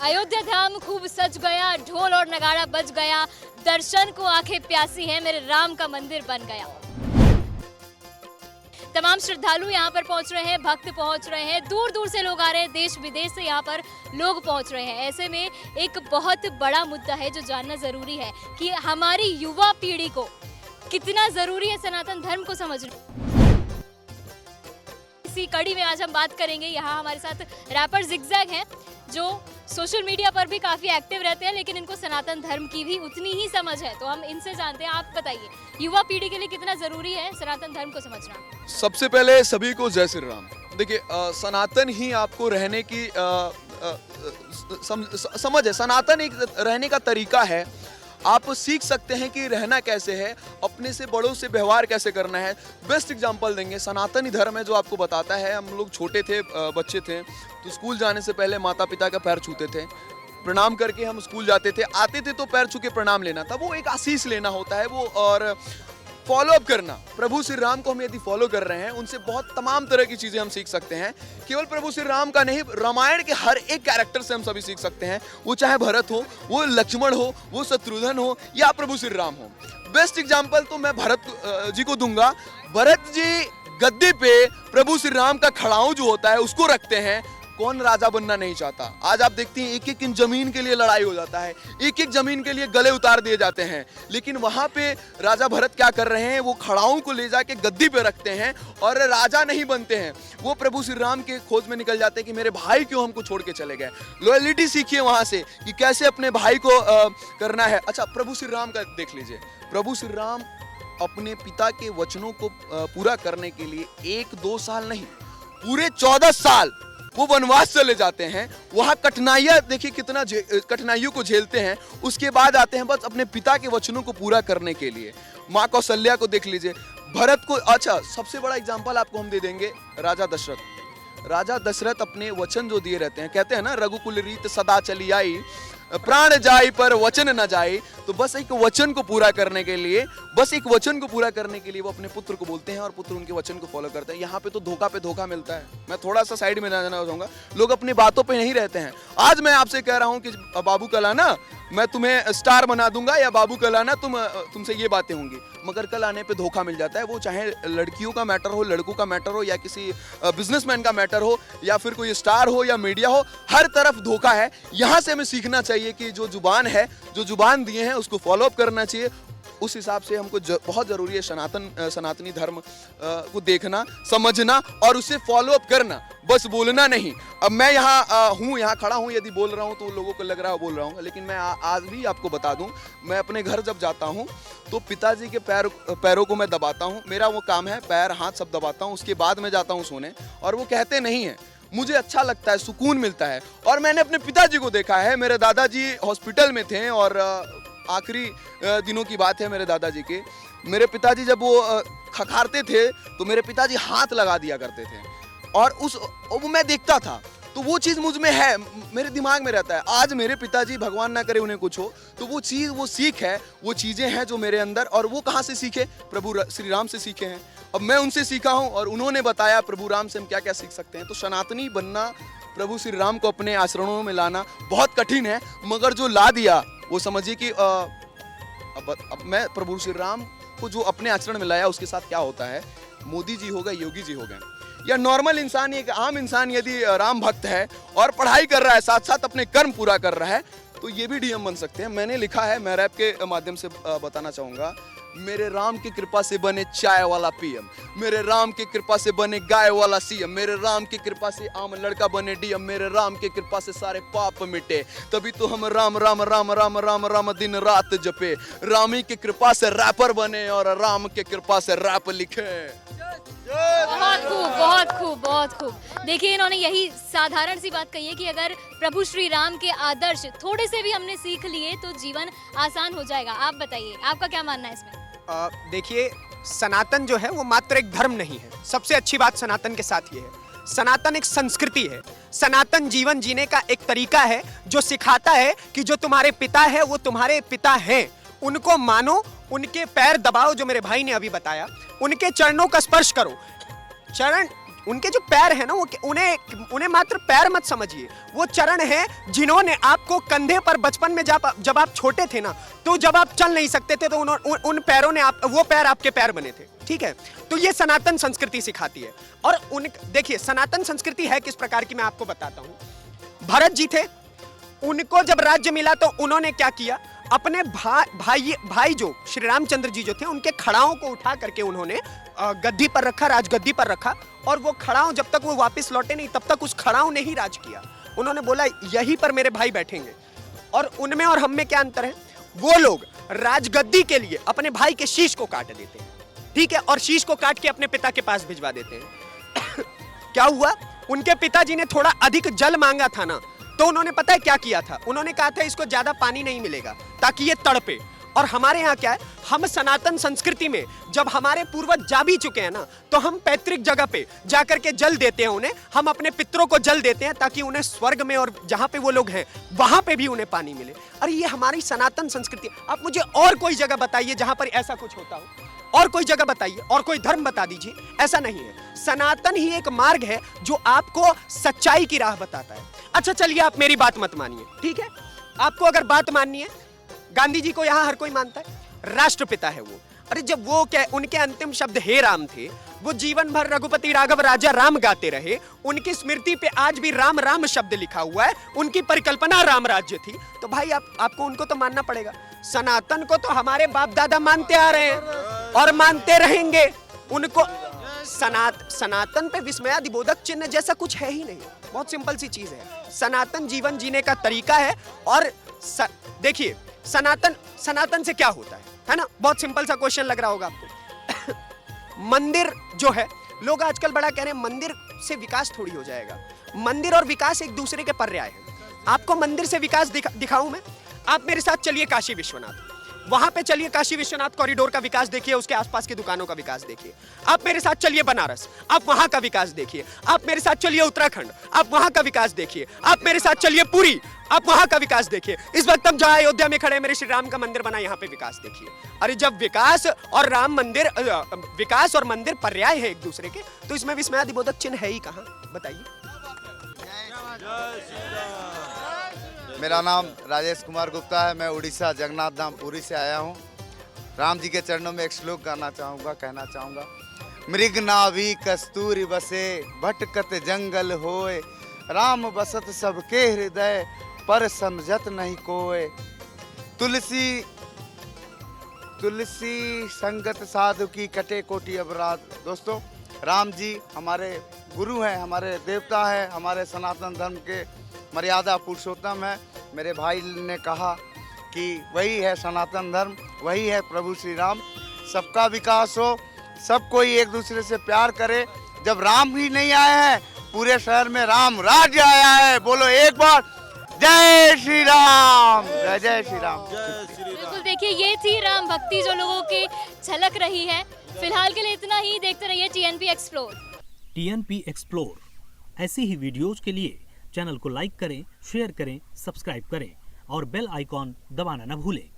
अयोध्या धाम खूब सज गया, ढोल और नगाड़ा बज गया, दर्शन को आंखें प्यासी है, मेरे राम का मंदिर बन गया। तमाम श्रद्धालु यहाँ पर पहुँच रहे हैं, भक्त पहुँच रहे हैं, दूर दूर से लोग आ रहे हैं, देश विदेश से यहाँ पर लोग पहुँच रहे हैं। ऐसे में एक बहुत बड़ा मुद्दा है जो जानना जरूरी है कि हमारी युवा पीढ़ी को कितना जरूरी है सनातन धर्म को समझना। इसी कड़ी में आज हम बात करेंगे। यहाँ हमारे साथ रैपर जिगजैग हैं जो सोशल मीडिया पर भी काफी एक्टिव रहते हैं, लेकिन इनको सनातन धर्म की भी उतनी ही समझ है। तो हम इनसे जानते हैं, आप बताइए युवा पीढ़ी के लिए कितना जरूरी है सनातन धर्म को समझना। सबसे पहले सभी को जय श्री राम। देखिए, सनातन ही आपको रहने की समझ है। सनातन एक रहने का तरीका है। आप सीख सकते हैं कि रहना कैसे है, अपने से बड़ों से व्यवहार कैसे करना है। बेस्ट एग्जांपल देंगे, सनातनी धर्म है जो आपको बताता है। हम लोग छोटे थे, बच्चे थे, तो स्कूल जाने से पहले माता पिता का पैर छूते थे, प्रणाम करके हम स्कूल जाते थे। आते थे तो पैर छू के प्रणाम लेना था, वो एक आशीष लेना होता है वो। और फॉलो अप करना, प्रभु श्री राम को हम यदि फॉलो कर रहे हैं, उनसे बहुत तमाम तरह की चीजें हम सीख सकते हैं। केवल प्रभु श्री राम का नहीं, रामायण के हर एक कैरेक्टर से हम सभी सीख सकते हैं। वो चाहे भरत हो, वो लक्ष्मण हो, वो शत्रुघ्न हो, या प्रभु श्री राम हो। बेस्ट एग्जाम्पल तो मैं भरत जी को दूंगा। भरत जी गद्दी पे प्रभु श्री राम का खड़ाऊ जो होता है उसको रखते हैं। कौन राजा बनना नहीं चाहता? आज आप देखते हैं एक एक जमीन के लिए लड़ाई हो जाता है, एक एक जमीन के लिए गले उतार दिए जाते हैं। लेकिन वहां पे राजा भरत क्या कर रहे हैं? वो खड़ाऊ को ले जाके गद्दी पे रखते हैं और राजा नहीं बनते हैं। वो प्रभु श्री राम के खोज में निकल जाते हैं कि मेरे भाई क्यों हमको छोड़ के चले गए। लॉयलिटी सीखिए वहां से कि कैसे अपने भाई को करना है। अच्छा, प्रभु श्री राम का देख लीजिए। प्रभु श्री राम अपने पिता के वचनों को पूरा करने के लिए 1-2 साल नहीं, पूरे 14 साल वो वनवास चले जाते हैं। वहां कठिनाइयां देखिए, कितना कठिनाइयों को झेलते हैं। उसके बाद आते हैं बस अपने पिता के वचनों को पूरा करने के लिए। माँ कौशल्या को देख लीजिए, भरत को। अच्छा, सबसे बड़ा एग्जांपल आपको हम दे देंगे, राजा दशरथ। राजा दशरथ अपने वचन जो दिए रहते हैं, कहते हैं ना, रघुकुल रीत सदा चली आई, प्राण जाई पर वचन न जाए। तो बस एक वचन को पूरा करने के लिए, वो अपने पुत्र को बोलते हैं और पुत्र उनके वचन को फॉलो करते हैं। यहाँ पे तो धोखा पे धोखा मिलता है। मैं थोड़ा सा साइड में जाना चाहूंगा, लोग अपनी बातों पे नहीं रहते हैं। आज मैं आपसे कह रहा हूँ कि बाबू कलाना, मैं तुम्हें स्टार बना दूंगा, या बाबू कलाना तुमसे ये बातें होंगी, मगर कल आने पे धोखा मिल जाता है। वो चाहे लड़कियों का मैटर हो, लड़कों का मैटर हो, या किसी बिजनेसमैन का मैटर हो, या फिर कोई स्टार हो, या मीडिया हो, हर तरफ धोखा है। यहाँ से हमें सीखना चाहिए कि जो जुबान है, जो जुबान दिए हैं, उसको फॉलो अप करना चाहिए। उस हिसाब से हमको बहुत जरूरी है सनातनी धर्म को देखना, समझना और उसे फॉलो अप करना, बस बोलना नहीं। अब मैं यहाँ खड़ा हूँ, यदि बोल रहा हूँ तो लोगों को लग रहा है बोल रहा हूँ, लेकिन मैं आज भी आपको बता दूं, मैं अपने घर जब जाता हूँ तो पिताजी के पैरों को मैं दबाता हूँ। मेरा वो काम है, पैर हाथ सब दबाता हूँ। उसके बाद मैं जाता हूँ सोने, और वो कहते नहीं है, मुझे अच्छा लगता है, सुकून मिलता है। और मैंने अपने पिताजी को देखा है, मेरे दादाजी हॉस्पिटल में थे, और आखिरी दिनों की बात है मेरे दादाजी के। मेरे पिताजी जब वो खखारते थे तो मेरे पिताजी हाथ लगा दिया करते थे, और वो मैं देखता था। तो वो चीज़ मुझ में है, मेरे दिमाग में रहता है। आज मेरे पिताजी, भगवान ना करे उन्हें कुछ हो, तो वो चीज़, वो सीख है, वो चीज़ें हैं जो मेरे अंदर। और वो कहाँ से सीखे? प्रभु श्री राम से सीखे हैं। अब मैं उनसे सीखा हूँ और उन्होंने बताया प्रभु राम से हम क्या क्या सीख सकते हैं। तो सनातनी बनना, प्रभु श्री राम को अपने आचरणों में लाना बहुत कठिन है, मगर जो ला दिया वो समझिए कि अब मैं प्रभु श्री राम को जो अपने आचरण में लाया, उसके साथ क्या होता है। मोदी जी हो गए, योगी जी हो गए, या नॉर्मल इंसान, एक आम इंसान यदि राम भक्त है और पढ़ाई कर रहा है, साथ साथ अपने कर्म पूरा कर रहा है, तो ये भी डीएम बन सकते हैं। मैंने लिखा है, मैं रैप के माध्यम से बताना चाहूंगा, मेरे राम की कृपा से बने चाय वाला पीएम, मेरे राम की कृपा से बने गाय वाला सीएम, मेरे राम की कृपा से आम लड़का बने डीएम, मेरे राम की कृपा से सारे पाप मिटे, तभी तो हम राम राम राम राम राम राम दिन रात जपे, रामी की कृपा से रैपर बने और राम की कृपा से रैप लिखे। बहुत खूब, बहुत खूब, बहुत खूब। देखिए, इन्होंने यही साधारण सी बात कही है कि अगर प्रभु श्री राम के आदर्श थोड़े से भी हमने सीख लिए तो जीवन आसान हो जाएगा। आप बताइए, आपका क्या मानना है इसमें? देखिए, सनातन जो है वो मात्र एक धर्म नहीं है। सबसे अच्छी बात सनातन के साथ ये है, सनातन एक संस्कृति है। सनातन जीवन जीने का एक तरीका है जो सिखाता है कि जो तुम्हारे पिता है वो तुम्हारे पिता हैं, उनको मानो, उनके पैर दबाओ, जो मेरे भाई ने अभी बताया, उनके चरणों का स्पर्श करो। चरण उनके जो पैर है ना, वो उन्हें मात्र पैर मत समझिए, वो चरण है जिन्होंने आपको कंधे पर बचपन में जब आप छोटे थे ना, तो जब आप चल नहीं सकते थे तो उन पैरों ने वो पैर आपके पैर बने थे। ठीक है, तो ये सनातन संस्कृति सिखाती है। और देखिए सनातन संस्कृति है किस प्रकार की, मैं आपको बताता हूं। भरत जी थे, उनको जब राज्य मिला तो उन्होंने क्या किया, अपने भाई जो श्री रामचंद्र जी जो थे, उनके खड़ाओं को उठा करके उन्होंने गद्दी पर रखा, राजगद्दी पर रखा। और वो खड़ाओं जब तक वो वापस लौटे नहीं तब तक उस खड़ाओं ने ही राज किया। उन्होंने बोला यहीं पर मेरे भाई बैठेंगे। और उनमें और हम में क्या अंतर है, वो लोग राजगद्दी के लिए अपने भाई के शीश को काट देते हैं, ठीक है, और शीश को काट के अपने पिता के पास भिजवा देते हैं। क्या हुआ, उनके पिताजी ने थोड़ा अधिक जल मांगा था ना, तो उन्होंने पता है क्या किया था, उन्होंने कहा था इसको ज्यादा पानी नहीं मिलेगा ताकि ये तड़पे। और हमारे यहाँ क्या है, हम सनातन संस्कृति में जब हमारे पूर्वज जा भी चुके हैं ना, तो हम पैतृक जगह पे जाकर के जल देते हैं उन्हें, हम अपने पितरों को जल देते हैं ताकि उन्हें स्वर्ग में और जहां पे वो लोग हैं वहां पे भी उन्हें पानी मिले। अरे ये हमारी सनातन संस्कृति। आप मुझे और कोई जगह बताइए जहां पर ऐसा कुछ होता हो, और कोई जगह बताइए, और कोई धर्म बता दीजिए, ऐसा नहीं है। सनातन ही एक मार्ग है जो आपको सच्चाई की राह बताता है। अच्छा चलिए, आप मेरी बात मत मानिए, ठीक है, आपको अगर बात माननी है, गांधी जी को यहां हर कोई मानता है, राष्ट्रपिता है वो। अरे जब वो क्या, उनके अंतिम शब्द हे राम थे, वो जीवन भर रघुपति राघव राजा राम गाते रहे, उनकी स्मृति पे आज भी राम राम शब्द लिखा हुआ है, उनकी परिकल्पना राम राज्य थी। तो भाई आपको उनको तो मानना पड़ेगा। सनातन को तो हमारे बाप दादा मानते आ रहे हैं और मानते रहेंगे। उनको सनातन पे विस्मयादिबोधक चिन्ह जैसा कुछ है ही नहीं। बहुत सिंपल सी चीज है, सनातन जीवन जीने का तरीका है। और देखिए सनातन से क्या होता है ना, बहुत सिंपल सा क्वेश्चन लग रहा होगा आपको। मंदिर जो है, लोग आजकल बड़ा कह रहे हैं मंदिर से विकास थोड़ी हो जाएगा। मंदिर और विकास एक दूसरे के पर्याय है। आपको मंदिर से विकास दिखाऊं मैं? आप मेरे साथ चलिए काशी विश्वनाथ, वहां पे चलिए, काशी विश्वनाथ कॉरिडोर का विकास देखिए, उसके आसपास की दुकानों का विकास देखिए। आप मेरे साथ चलिए बनारस, आप वहां का विकास देखिए। आप मेरे साथ चलिए उत्तराखंड, आप वहां का विकास देखिए। आप मेरे साथ चलिए पुरी, आप वहां का विकास देखिए। इस वक्त हम जहां अयोध्या में खड़े, मेरे श्री राम का मंदिर बना, यहाँ पे विकास देखिए। अरे जब विकास और विकास और मंदिर पर्याय है एक दूसरे के, तो इसमें विस्मयादिबोधक चिन्ह है ही कहाँ, बताइए। मेरा नाम राजेश कुमार गुप्ता है, मैं उड़ीसा जगन्नाथ धाम पुरी से आया हूँ। राम जी के चरणों में एक श्लोक गाना चाहूँगा, कहना चाहूँगा। मृग नाभि कस्तूरी बसे, भटकत जंगल होए, राम बसत सबके हृदय, पर समझत नहीं कोय। तुलसी संगत साधु की कटे कोटि अपराध। दोस्तों, राम जी हमारे गुरु हैं, हमारे देवता हैं, हमारे सनातन धर्म के मर्यादा पुरुषोत्तम है। मेरे भाई ने कहा कि वही है सनातन धर्म, वही है प्रभु श्री राम। सबका विकास हो, सब कोई एक दूसरे से प्यार करे। जब राम ही नहीं आए हैं, पूरे शहर में राम राज्य आया है। बोलो एक बार जय श्री राम, जय जय श्री राम। बिल्कुल, देखिए ये थी राम भक्ति जो लोगों की झलक रही है। फिलहाल के लिए इतना ही, देखते रहिए TNP एक्सप्लोर। TNP एक्सप्लोर ऐसी ही वीडियोज के लिए चैनल को लाइक करें, शेयर करें, सब्सक्राइब करें और बेल आइकॉन दबाना न भूलें।